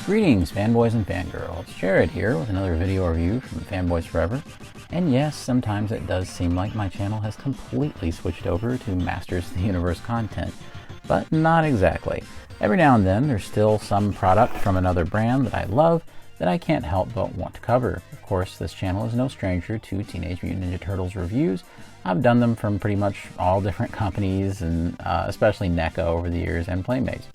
Greetings, fanboys and fangirls. Jared here with another video review from Fanboys Forever. And yes, sometimes it does seem like my channel has completely switched over to Masters of the Universe content, but not exactly. Every now and then there's still some product from another brand that I love that I can't help but want to cover. Of course, this channel is no stranger to Teenage Mutant Ninja Turtles reviews. I've done them from pretty much all different companies, and especially NECA over the years, and Playmates.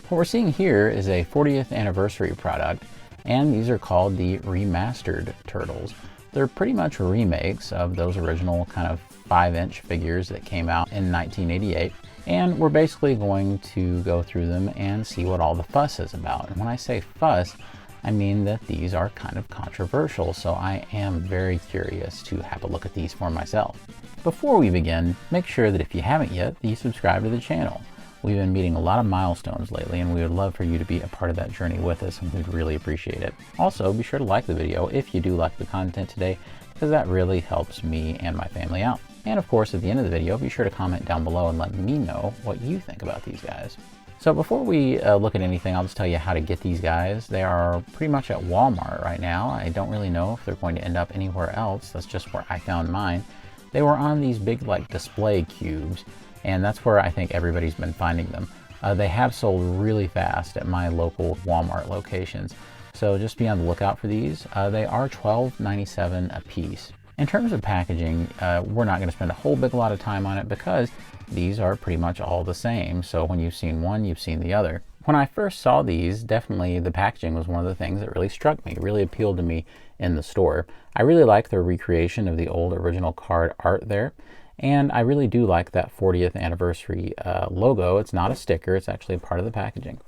What we're seeing here is a 40th anniversary product, and these are called the Remastered Turtles. They're pretty much remakes of those original kind of 5-inch figures that came out in 1988, and we're basically going to go through them and see what all the fuss is about. And when I say fuss, I mean that these are kind of controversial, so I am very curious to have a look at these for myself. Before we begin, make sure that if you haven't yet, that you subscribe to the channel. We've been meeting a lot of milestones lately, and we would love for you to be a part of that journey with us, and we'd really appreciate it. Also, be sure to like the video if you do like the content today, because that really helps me and my family out. And of course, at the end of the video, be sure to comment down below and let me know what you think about these guys. So before we look at anything, I'll just tell you how to get these guys. They are pretty much at Walmart right now. I don't really know if they're going to end up anywhere else. That's just where I found mine. They were on these big like display cubes, and that's where I think everybody's been finding them. They have sold really fast at my local Walmart locations, so just be on the lookout for these. They are $12.97 a piece. In terms of packaging, we're not going to spend a whole big lot of time on it because these are pretty much all the same, so when you've seen one, you've seen the other. When I first saw these, definitely the packaging was one of the things that really struck me, really appealed to me in the store. I really like their recreation of the old original card art there. And I really do like that 40th anniversary logo. It's not a sticker, it's actually a part of the packaging.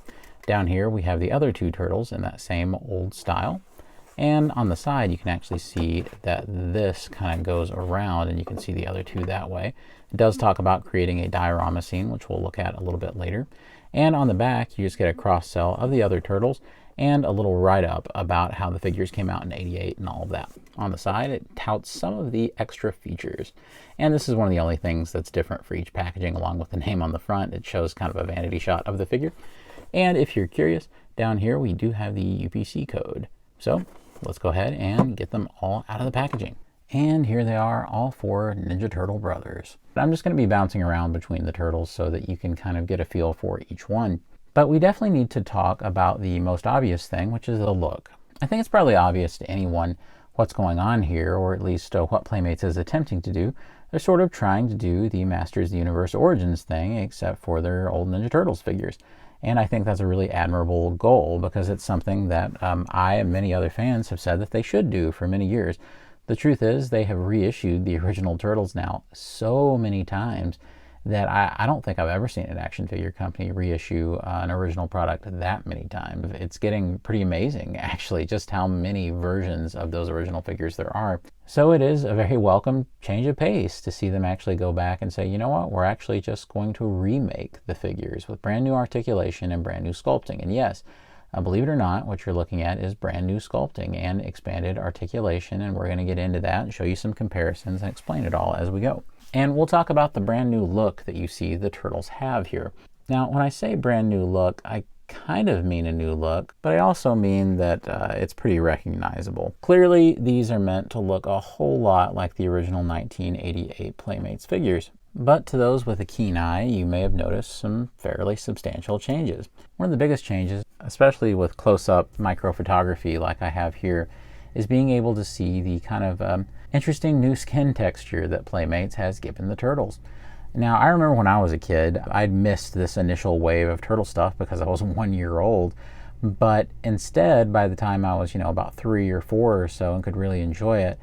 Down here we have the other two turtles in that same old style. And on the side you can actually see that this kind of goes around, and you can see the other two that way. It does talk about creating a diorama scene, which we'll look at a little bit later. And on the back you just get a cross-sell of the other turtles and a little write-up about how the figures came out in '88 and all of that. On the side, it touts some of the extra features. And this is one of the only things that's different for each packaging, along with the name on the front. It shows kind of a vanity shot of the figure. And if you're curious, down here we do have the UPC code. So let's go ahead and get them all out of the packaging. And here they are, all four Ninja Turtle brothers. I'm just going to be bouncing around between the turtles so that you can kind of get a feel for each one. But we definitely need to talk about the most obvious thing, which is the look. I think it's probably obvious to anyone what's going on here, or at least what Playmates is attempting to do. They're sort of trying to do the Masters of the Universe Origins thing, except for their old Ninja Turtles figures. And I think that's a really admirable goal, because it's something that I and many other fans have said that they should do for many years. The truth is, they have reissued the original Turtles now so many times that I don't think I've ever seen an action figure company reissue an original product that many times. It's getting pretty amazing, actually, just how many versions of those original figures there are. So it is a very welcome change of pace to see them actually go back and say, you know what, we're actually just going to remake the figures with brand new articulation and brand new sculpting. And yes, believe it or not, what you're looking at is brand new sculpting and expanded articulation, and we're going to get into that and show you some comparisons and explain it all as we go. And we'll talk about the brand new look that you see the turtles have here. Now, when I say brand new look, I kind of mean a new look, but I also mean that it's pretty recognizable. Clearly, these are meant to look a whole lot like the original 1988 Playmates figures. But to those with a keen eye, you may have noticed some fairly substantial changes. One of the biggest changes, especially with close-up microphotography like I have here, is being able to see the kind of interesting new skin texture that Playmates has given the turtles. Now, I remember when I was a kid, I'd missed this initial wave of turtle stuff because I was 1 year old. But instead, by the time I was, about 3 or 4 or so and could really enjoy it,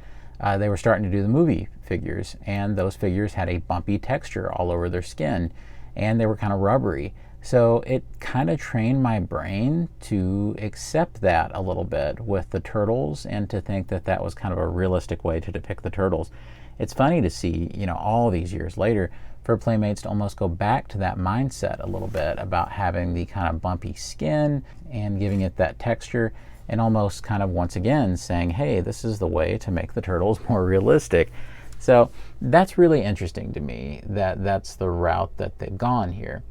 they were starting to do the movie figures. And those figures had a bumpy texture all over their skin, and they were kind of rubbery. So it kind of trained my brain to accept that a little bit with the turtles, and to think that that was kind of a realistic way to depict the turtles. It's funny to see, all these years later, for Playmates to almost go back to that mindset a little bit about having the kind of bumpy skin and giving it that texture, and almost kind of once again saying, hey, this is the way to make the turtles more realistic. So that's really interesting to me, that that's the route that they've gone here.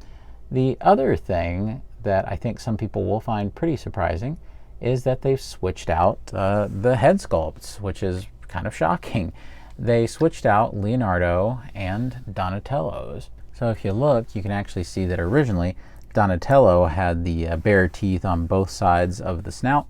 The other thing that I think some people will find pretty surprising is that they've switched out the head sculpts, which is kind of shocking. They switched out Leonardo and Donatello's. So if you look, you can actually see that originally Donatello had the bare teeth on both sides of the snout,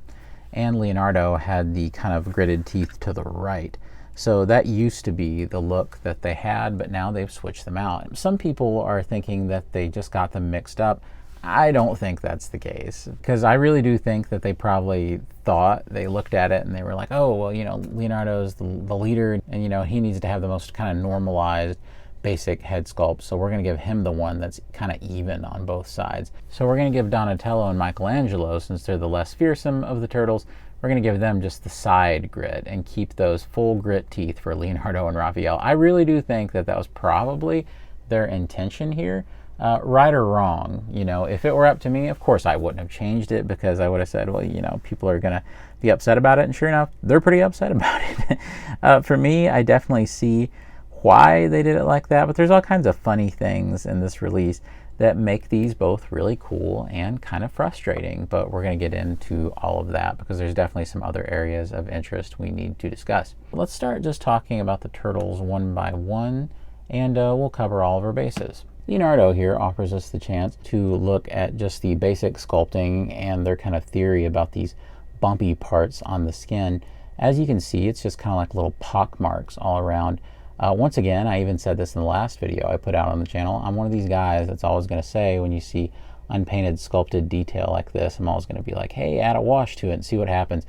and Leonardo had the kind of gridded teeth to the right. So that used to be the look that they had, but now they've switched them out. Some people are thinking that they just got them mixed up. I don't think that's the case, because I really do think that they probably thought, they looked at it and they were like, oh, well, you know, Leonardo's the leader, and, you know, he needs to have the most kind of normalized basic head sculpt, so we're going to give him the one that's kind of even on both sides. So we're going to give Donatello and Michelangelo, since they're the less fearsome of the turtles, we're going to give them just the side grit and keep those full grit teeth for Leonardo and Raphael. I really do think that that was probably their intention here. Right or wrong, you know, if it were up to me, of course I wouldn't have changed it, because I would have said, well, you know, people are going to be upset about it, and sure enough, they're pretty upset about it. For me, I definitely see why they did it like that, but there's all kinds of funny things in this release that make these both really cool and kind of frustrating, but we're going to get into all of that because there's definitely some other areas of interest we need to discuss. Let's start just talking about the turtles one by one, and we'll cover all of our bases. Leonardo here offers us the chance to look at just the basic sculpting and their kind of theory about these bumpy parts on the skin. As you can see, it's just kind of like little pock marks all around. Once again, I even said this in the last video I put out on the channel, I'm one of these guys that's always going to say, when you see unpainted sculpted detail like this, I'm always going to be like, hey, add a wash to it and see what happens.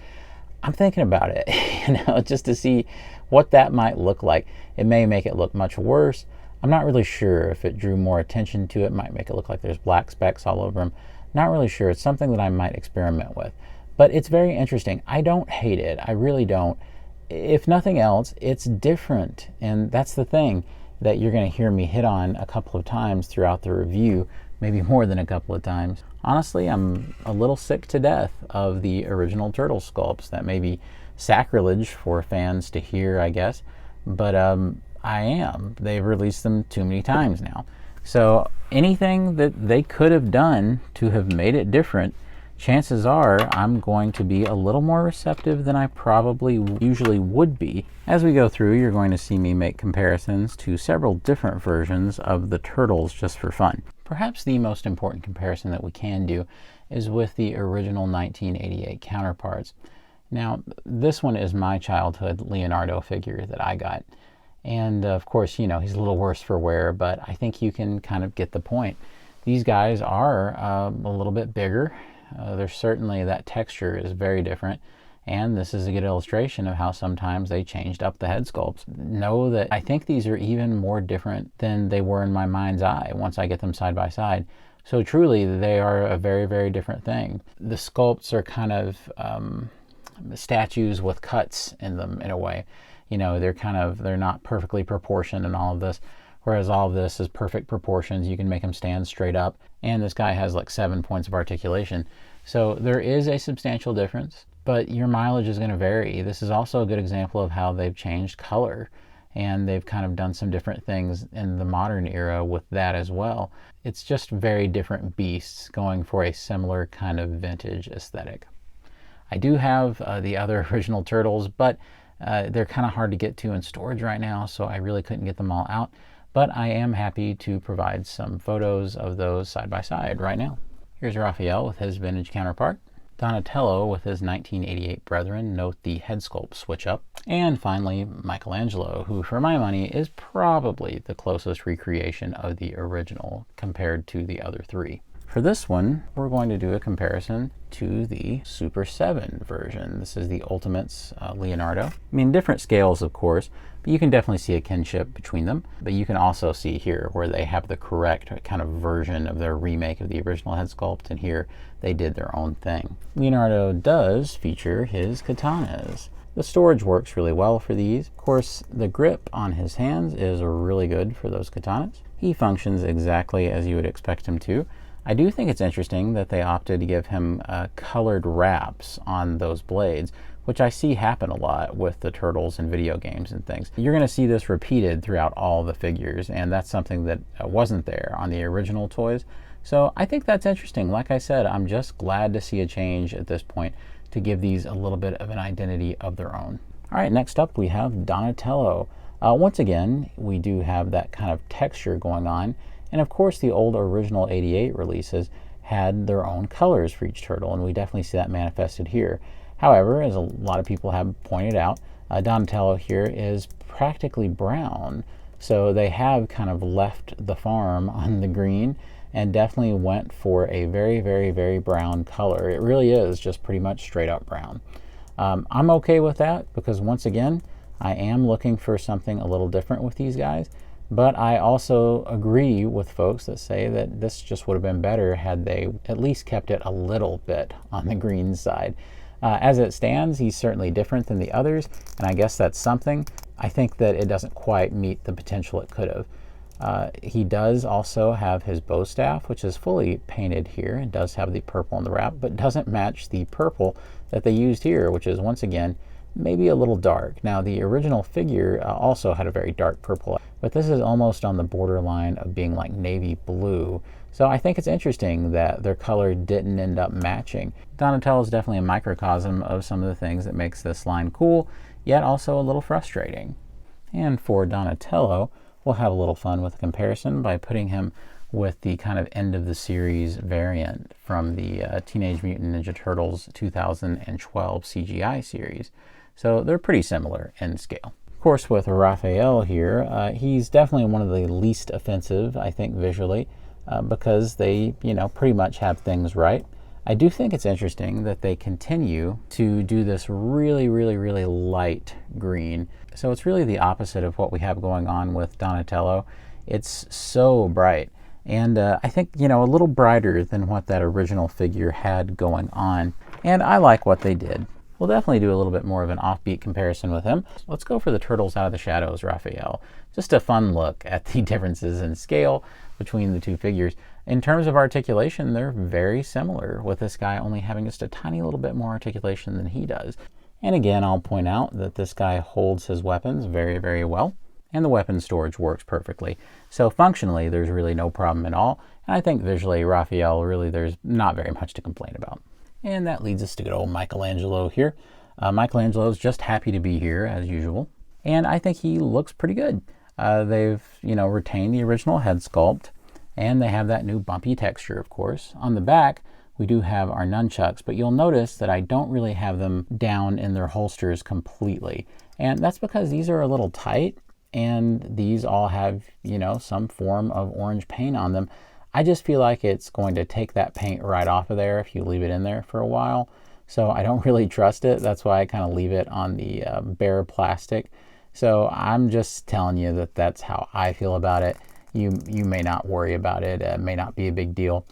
I'm thinking about it, you know, just to see what that might look like. It may make it look much worse. I'm not really sure. If it drew more attention to it, might make it look like there's black specks all over them. Not really sure. It's something that I might experiment with. But it's very interesting. I don't hate it. I really don't. If nothing else, it's different. And that's the thing that you're going to hear me hit on a couple of times throughout the review, maybe more than a couple of times. Honestly, I'm a little sick to death of the original turtle sculpts. That may be sacrilege for fans to hear, I guess. But I am. They've released them too many times now. So anything that they could have done to have made it different, chances are I'm going to be a little more receptive than I probably usually would be. As we go through, you're going to see me make comparisons to several different versions of the turtles just for fun. Perhaps the most important comparison that we can do is with the original 1988 counterparts. Now, this one is my childhood Leonardo figure that I got. And of course, you know, he's a little worse for wear, but I think you can kind of get the point. These guys are a little bit bigger. There's certainly, that texture is very different. And this is a good illustration of how sometimes they changed up the head sculpts. Know that I think these are even more different than they were in my mind's eye once I get them side by side. So truly, they are a very, very different thing. The sculpts are kind of statues with cuts in them in a way. You know, they're not perfectly proportioned and all of this, whereas all of this is perfect proportions. You can make them stand straight up, and this guy has like 7 points of articulation. So there is a substantial difference, but your mileage is going to vary. This is also a good example of how they've changed color, and they've kind of done some different things in the modern era with that as well. It's just very different beasts going for a similar kind of vintage aesthetic. I do have the other original turtles, but they're kind of hard to get to in storage right now, so I really couldn't get them all out. But I am happy to provide some photos of those side by side right now. Here's Raphael with his vintage counterpart. Donatello with his 1988 brethren, note the head sculpt switch up. And finally, Michelangelo, who for my money is probably the closest recreation of the original compared to the other three. For this one, we're going to do a comparison to the Super 7 version. This is the Ultimates Leonardo. I mean, different scales, of course, but you can definitely see a kinship between them. But you can also see here where they have the correct kind of version of their remake of the original head sculpt, and here they did their own thing. Leonardo does feature his katanas. The storage works really well for these. Of course, the grip on his hands is really good for those katanas. He functions exactly as you would expect him to. I do think it's interesting that they opted to give him colored wraps on those blades, which I see happen a lot with the turtles in video games and things. You're going to see this repeated throughout all the figures, and that's something that wasn't there on the original toys. So I think that's interesting. Like I said, I'm just glad to see a change at this point to give these a little bit of an identity of their own. All right, next up we have Donatello. Once again, we do have that kind of texture going on. And of course, the old original 88 releases had their own colors for each turtle, and we definitely see that manifested here. However, as a lot of people have pointed out, Donatello here is practically brown. So they have kind of left the farm on the green and definitely went for a very, very, very brown color. It really is just pretty much straight up brown. I'm okay with that because once again, I am looking for something a little different with these guys. But I also agree with folks that say that this just would have been better had they at least kept it a little bit on the green side. As it stands, he's certainly different than the others, and I guess that's something. I think that it doesn't quite meet the potential it could have. He does also have his bow staff, which is fully painted here. It does have the purple on the wrap, but doesn't match the purple that they used here, which is once again maybe a little dark. Now the original figure also had a very dark purple, but this is almost on the borderline of being like navy blue. So I think it's interesting that their color didn't end up matching. Donatello is definitely a microcosm of some of the things that makes this line cool, yet also a little frustrating. And for Donatello, we'll have a little fun with a comparison by putting him with the kind of end of the series variant from the Teenage Mutant Ninja Turtles 2012 CGI series. So they're pretty similar in scale. Of course, with Raphael here, he's definitely one of the least offensive, I think, visually, because they, pretty much have things right. I do think it's interesting that they continue to do this really, really, really light green. So it's really the opposite of what we have going on with Donatello. It's so bright. And I think, a little brighter than what that original figure had going on. And I like what they did. We'll definitely do a little bit more of an offbeat comparison with him. Let's go for the Turtles Out of the Shadows Raphael. Just a fun look at the differences in scale between the two figures. In terms of articulation, they're very similar, with this guy only having just a tiny little bit more articulation than he does. And again, I'll point out that this guy holds his weapons very, very well, and the weapon storage works perfectly. So functionally, there's really no problem at all. And I think visually, Raphael, really, there's not very much to complain about. And that leads us to good old Michelangelo here. Michelangelo's just happy to be here, as usual. And I think he looks pretty good. They've, retained the original head sculpt, and they have that new bumpy texture, of course. On the back, we do have our nunchucks, but you'll notice that I don't really have them down in their holsters completely. And that's because these are a little tight, and these all have, some form of orange paint on them. I just feel like it's going to take that paint right off of there if you leave it in there for a while. So I don't really trust it. That's why I kind of leave it on the bare plastic. So I'm just telling you that that's how I feel about it. You may not worry about it. It may not be a big deal.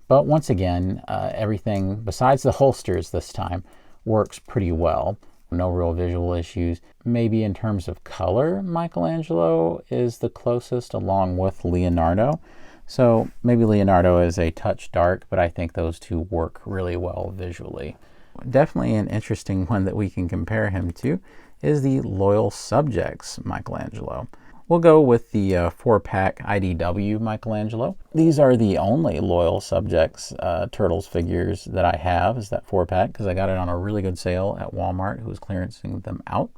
But once again, everything besides the holsters this time works pretty well. No real visual issues. Maybe in terms of color, Michelangelo is the closest along with Leonardo. So maybe Leonardo is a touch dark, but I think those two work really well visually. Definitely an interesting one that we can compare him to is the Loyal Subjects Michelangelo. We'll go with the 4-pack IDW Michelangelo. These are the only Loyal Subjects Turtles figures that I have, is that 4-pack, because I got it on a really good sale at Walmart, who was clearancing them out.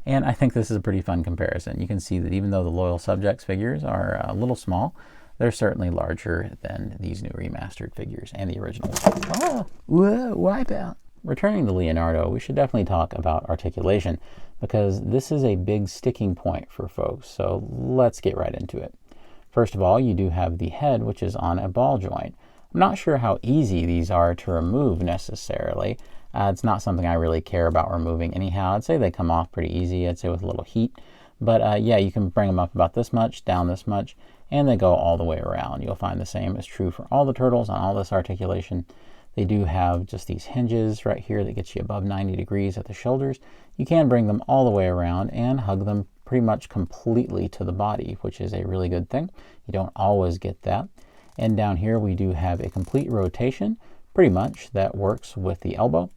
And I think this is a pretty fun comparison. You can see that even though the Loyal Subjects figures are a little small, they're certainly larger than these new remastered figures and the originals. Oh, whoa, wipeout. Returning to Leonardo, we should definitely talk about articulation, because this is a big sticking point for folks, so let's get right into it. First of all, you do have the head, which is on a ball joint. I'm not sure how easy these are to remove necessarily. It's not something I really care about removing anyhow. I'd say they come off pretty easy, I'd say with a little heat. But yeah, you can bring them up about this much, down this much, and they go all the way around. You'll find the same is true for all the turtles on all this articulation. They do have just these hinges right here that gets you above 90 degrees at the shoulders. You can bring them all the way around and hug them pretty much completely to the body, which is a really good thing. You don't always get that. And down here we do have a complete rotation, pretty much, that works with the elbow.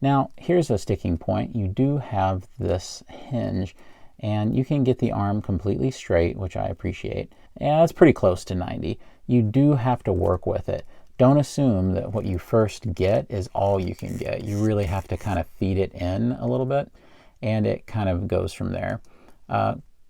Now, here's a sticking point. You do have this hinge, and you can get the arm completely straight, which I appreciate. Yeah, it's pretty close to 90. You do have to work with it. Don't assume that what you first get is all you can get. You really have to kind of feed it in a little bit, and it kind of goes from there.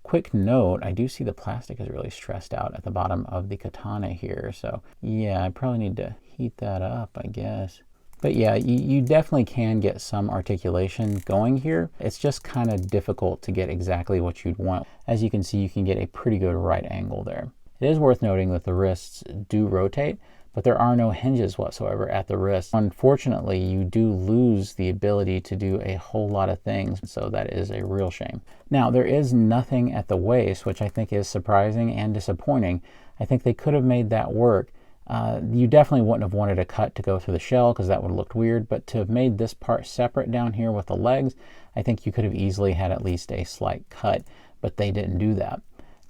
Quick note, I do see the plastic is really stressed out at the bottom of the katana here. So yeah, I probably need to heat that up, I guess. But yeah, you definitely can get some articulation going here. It's just kind of difficult to get exactly what you'd want. As you can see, you can get a pretty good right angle there. It is worth noting that the wrists do rotate, but there are no hinges whatsoever at the wrist. Unfortunately, you do lose the ability to do a whole lot of things, so that is a real shame. Now, there is nothing at the waist, which I think is surprising and disappointing. I think they could have made that work. You definitely wouldn't have wanted a cut to go through the shell because that would have looked weird, but to have made this part separate down here with the legs, I think you could have easily had at least a slight cut, but they didn't do that.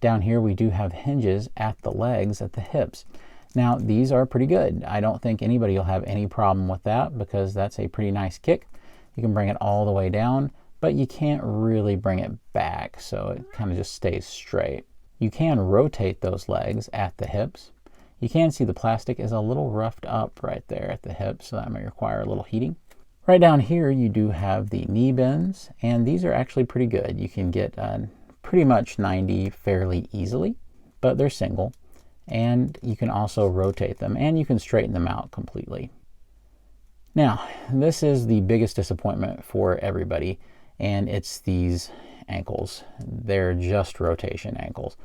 Down here we do have hinges at the legs, at the hips. Now these are pretty good. I don't think anybody will have any problem with that because that's a pretty nice kick. You can bring it all the way down, but you can't really bring it back, so it kind of just stays straight. You can rotate those legs at the hips. You can see the plastic is a little roughed up right there at the hip, so that may require a little heating. Right down here you do have the knee bends, and these are actually pretty good. You can get pretty much 90 fairly easily, but they're single. And you can also rotate them, and you can straighten them out completely. Now, this is the biggest disappointment for everybody, and it's these ankles. They're just rotation ankles.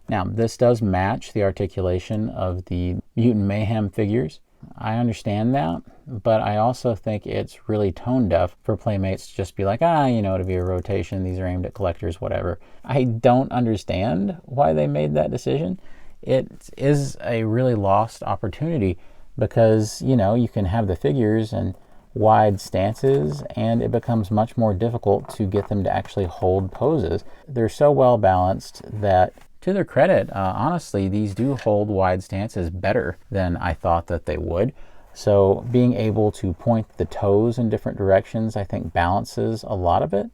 Now, this does match the articulation of the Mutant Mayhem figures. I understand that, but I also think it's really tone deaf for Playmates to just be like, you know, to be a rotation, these are aimed at collectors, whatever. I don't understand why they made that decision. It is a really lost opportunity because, you know, you can have the figures in wide stances and it becomes much more difficult to get them to actually hold poses. They're so well balanced that, to their credit, honestly, these do hold wide stances better than I thought that they would. So being able to point the toes in different directions, I think balances a lot of it.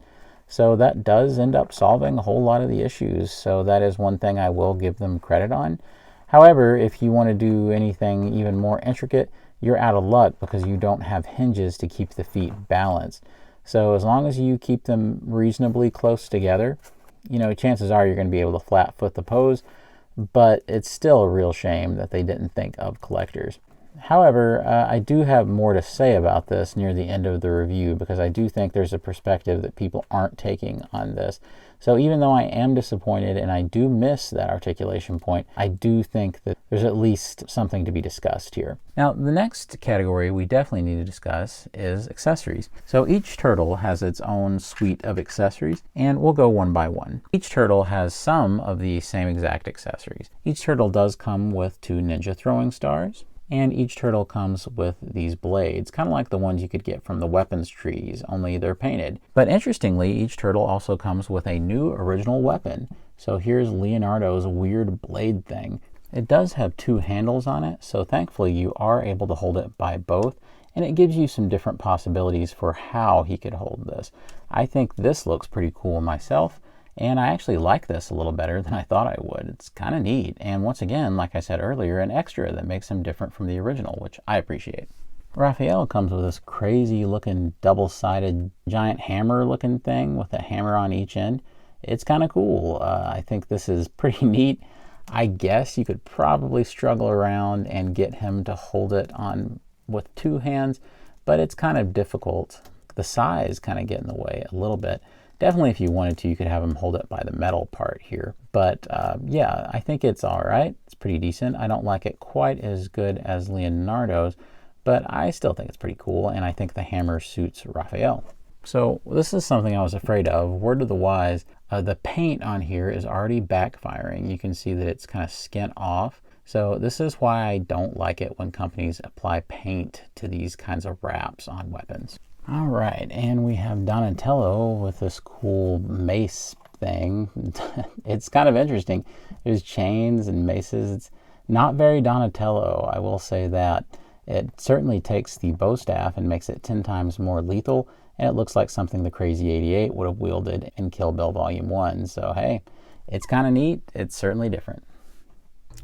So that does end up solving a whole lot of the issues. So that is one thing I will give them credit on. However, if you want to do anything even more intricate, you're out of luck because you don't have hinges to keep the feet balanced. So as long as you keep them reasonably close together, you know, chances are you're going to be able to flat foot the pose, but it's still a real shame that they didn't think of collectors. However, I do have more to say about this near the end of the review because I do think there's a perspective that people aren't taking on this. So even though I am disappointed and I do miss that articulation point, I do think that there's at least something to be discussed here. Now, the next category we definitely need to discuss is accessories. So each turtle has its own suite of accessories, and we'll go one by one. Each turtle has some of the same exact accessories. Each turtle does come with 2 ninja throwing stars, and each turtle comes with these blades, kind of like the ones you could get from the weapons trees, only they're painted. But interestingly, each turtle also comes with a new original weapon. So here's Leonardo's weird blade thing. It does have 2 handles on it, so thankfully you are able to hold it by both, and it gives you some different possibilities for how he could hold this. I think this looks pretty cool myself, and I actually like this a little better than I thought I would. It's kind of neat. And once again, like I said earlier, an extra that makes him different from the original, which I appreciate. Raphael comes with this crazy looking double-sided giant hammer looking thing with a hammer on each end. It's kind of cool. I think this is pretty neat. I guess you could probably struggle around and get him to hold it on with 2 hands, but it's kind of difficult. The size kind of get in the way a little bit. Definitely, if you wanted to, you could have him hold it by the metal part here. But yeah, I think it's all right. It's pretty decent. I don't like it quite as good as Leonardo's, but I still think it's pretty cool, and I think the hammer suits Raphael. So this is something I was afraid of. Word to the wise, the paint on here is already backfiring. You can see that it's kind of skint off. So this is why I don't like it when companies apply paint to these kinds of wraps on weapons. All right, and we have Donatello with this cool mace thing. It's kind of interesting. There's chains and maces. It's not very Donatello, I will say that. It certainly takes the bow staff and makes it 10 times more lethal, and it looks like something the Crazy 88 would have wielded in Kill Bill Volume 1. So hey, it's kind of neat. It's certainly different.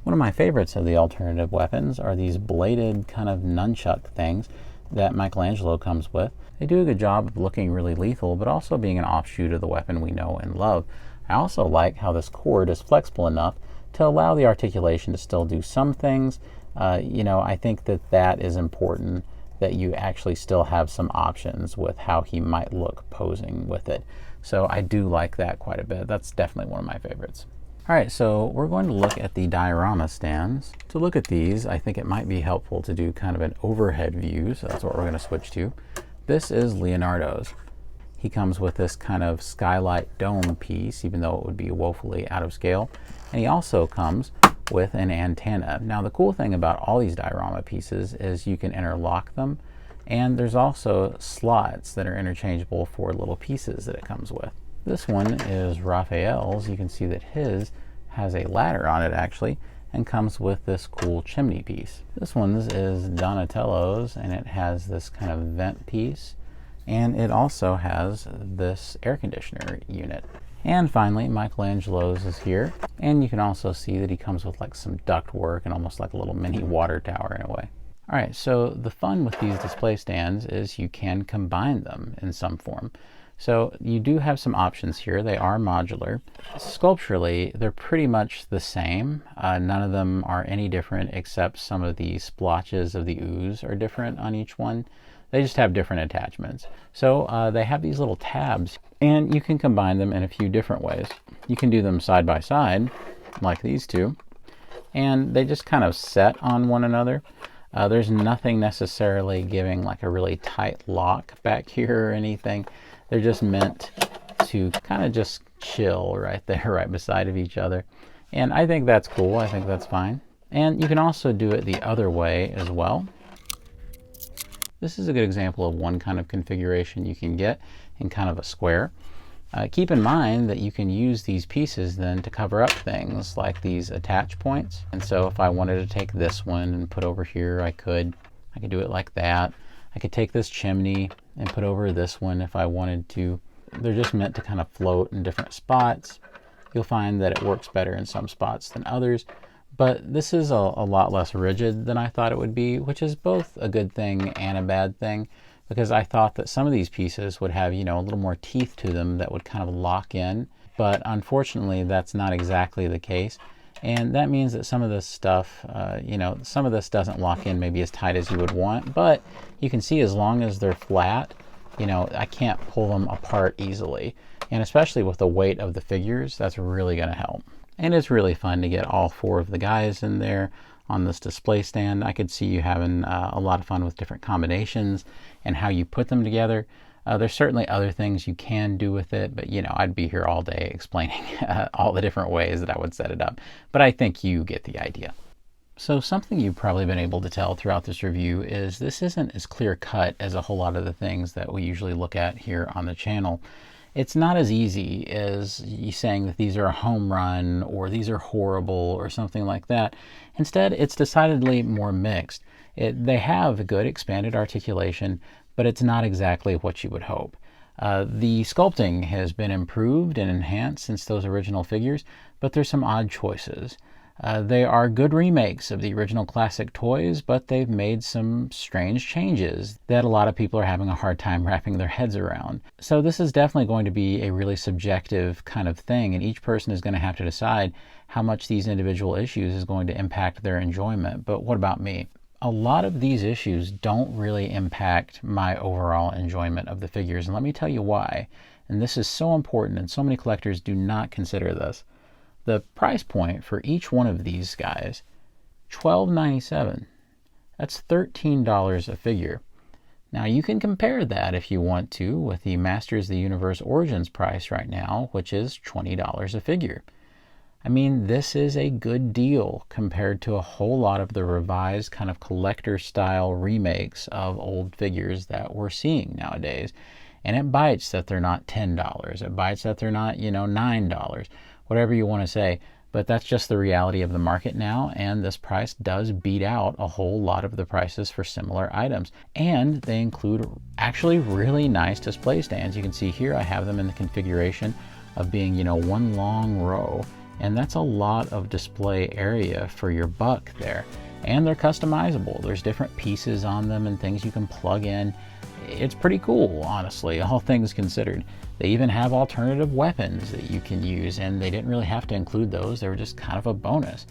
One of my favorites of the alternative weapons are these bladed kind of nunchuck things that Michelangelo comes with. They do a good job of looking really lethal, but also being an offshoot of the weapon we know and love. I also like how this cord is flexible enough to allow the articulation to still do some things. I think that is important, that you actually still have some options with how he might look posing with it. So I do like that quite a bit. That's definitely one of my favorites. All right, so we're going to look at the diorama stands. To look at these, I think it might be helpful to do kind of an overhead view, so that's what we're going to switch to. This is Leonardo's. He comes with this kind of skylight dome piece, even though it would be woefully out of scale. And he also comes with an antenna. Now, the cool thing about all these diorama pieces is you can interlock them, and there's also slots that are interchangeable for little pieces that it comes with. This one is Raphael's. You can see that his has a ladder on it actually, and comes with this cool chimney piece. This one's is Donatello's, and it has this kind of vent piece, and it also has this air conditioner unit. And finally, Michelangelo's is here, and you can also see that he comes with like some duct work and almost like a little mini water tower in a way. All right, so the fun with these display stands is you can combine them in some form. So you do have some options here. They are modular. Sculpturally, they're pretty much the same. None of them are any different except some of the splotches of the ooze are different on each one. They just have different attachments. So they have these little tabs, and you can combine them in a few different ways. You can do them side by side, like these two, and they just kind of set on one another. There's nothing necessarily giving like a really tight lock back here or anything. They're just meant to kind of just chill right there, right beside of each other. And I think that's cool. I think that's fine. And you can also do it the other way as well. This is a good example of one kind of configuration you can get in kind of a square. Keep in mind that you can use these pieces then to cover up things like these attach points. And so if I wanted to take this one and put over here, I could do it like that. I could take this chimney and put over this one if I wanted to. They're just meant to kind of float in different spots. You'll find that it works better in some spots than others, but this is a lot less rigid than I thought it would be, which is both a good thing and a bad thing, because I thought that some of these pieces would have, a little more teeth to them that would kind of lock in, but unfortunately that's not exactly the case. And that means that some of this stuff, some of this doesn't lock in maybe as tight as you would want, but you can see as long as they're flat, I can't pull them apart easily. And especially with the weight of the figures, that's really going to help. And it's really fun to get all four of the guys in there on this display stand. I could see you having a lot of fun with different combinations and how you put them together. There's certainly other things you can do with it, but I'd be here all day explaining all the different ways that I would set it up. But I think you get the idea. So something you've probably been able to tell throughout this review is this isn't as clear cut as a whole lot of the things that we usually look at here on the channel. It's not as easy as you saying that these are a home run or these are horrible or something like that. Instead, it's decidedly more mixed. They have good expanded articulation, but it's not exactly what you would hope. The sculpting has been improved and enhanced since those original figures, but there's some odd choices. They are good remakes of the original classic toys, but they've made some strange changes that a lot of people are having a hard time wrapping their heads around. So this is definitely going to be a really subjective kind of thing, and each person is going to have to decide how much these individual issues is going to impact their enjoyment. But what about me? A lot of these issues don't really impact my overall enjoyment of the figures, and let me tell you why. And this is so important, and so many collectors do not consider this. The price point for each one of these guys, $12.97. That's $13 a figure. Now you can compare that if you want to with the Masters of the Universe Origins price right now, which is $20 a figure. I mean, this is a good deal compared to a whole lot of the revised kind of collector style remakes of old figures that we're seeing nowadays. And it bites that they're not $10. It bites that they're not, $9. Whatever you want to say. But that's just the reality of the market now, and this price does beat out a whole lot of the prices for similar items. And they include actually really nice display stands. You can see here I have them in the configuration of being, you know, one long row, and that's a lot of display area for your buck there. And they're customizable. There's different pieces on them and things you can plug in. It's pretty cool, honestly, all things considered. They even have alternative weapons that you can use, and they didn't really have to include those. They were just kind of a bonus.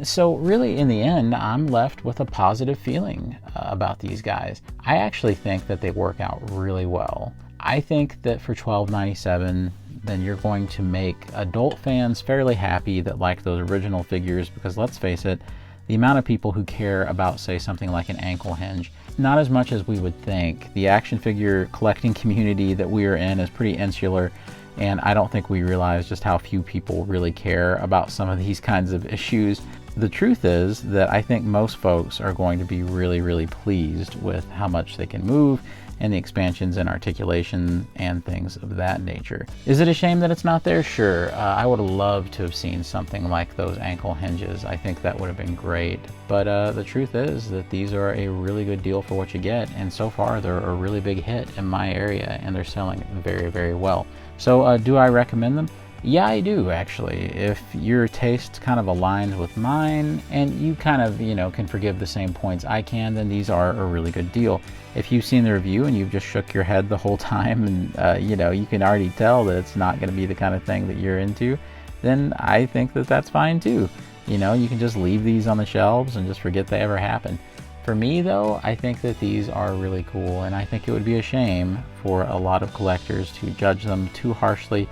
So really, in the end, I'm left with a positive feeling about these guys. I actually think that they work out really well. I think that for $12.97, then you're going to make adult fans fairly happy that like those original figures, because let's face it, the amount of people who care about, say, something like an ankle hinge, not as much as we would think. The action figure collecting community that we are in is pretty insular, and I don't think we realize just how few people really care about some of these kinds of issues. The truth is that I think most folks are going to be really, really pleased with how much they can move and the expansions and articulation and things of that nature. Is it a shame that it's not there? Sure. I would have loved to have seen something like those ankle hinges. I think that would have been great. But the truth is that these are a really good deal for what you get, and so far they're a really big hit in my area, and they're selling very, very well. So do I recommend them? Yeah, I do, actually. If your taste kind of aligns with mine and you kind of, you know, can forgive the same points I can, then these are a really good deal. If you've seen the review and you've just shook your head the whole time and, you know, you can already tell that it's not going to be the kind of thing that you're into, then I think that that's fine too. You know, you can just leave these on the shelves and just forget they ever happened. For me, though, I think that these are really cool, and I think it would be a shame for a lot of collectors to judge them too harshly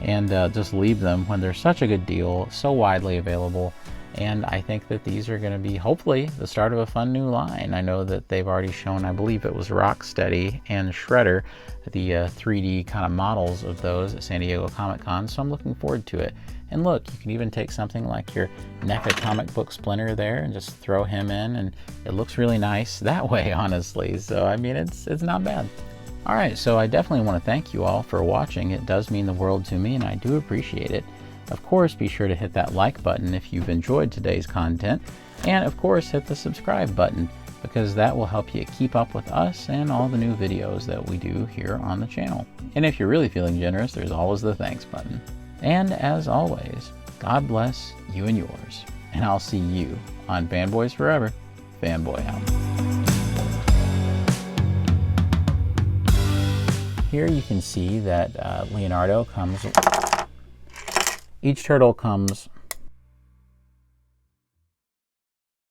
and just leave them when they're such a good deal, so widely available. And I think that these are going to be, hopefully, the start of a fun new line. I know that they've already shown, I believe it was Rocksteady and Shredder, the 3D kind of models of those at San Diego Comic-Con, so I'm looking forward to it. And look, you can even take something like your NECA comic book Splinter there and just throw him in, and it looks really nice that way, honestly. So, I mean, it's not bad. Alright, so I definitely want to thank you all for watching. It does mean the world to me, and I do appreciate it. Of course, be sure to hit that like button if you've enjoyed today's content, and of course hit the subscribe button, because that will help you keep up with us and all the new videos that we do here on the channel. And if you're really feeling generous, there's always the thanks button. And as always, God bless you and yours, and I'll see you on Fanboys Forever. Fanboy out. Here you can see that Leonardo comes, each turtle comes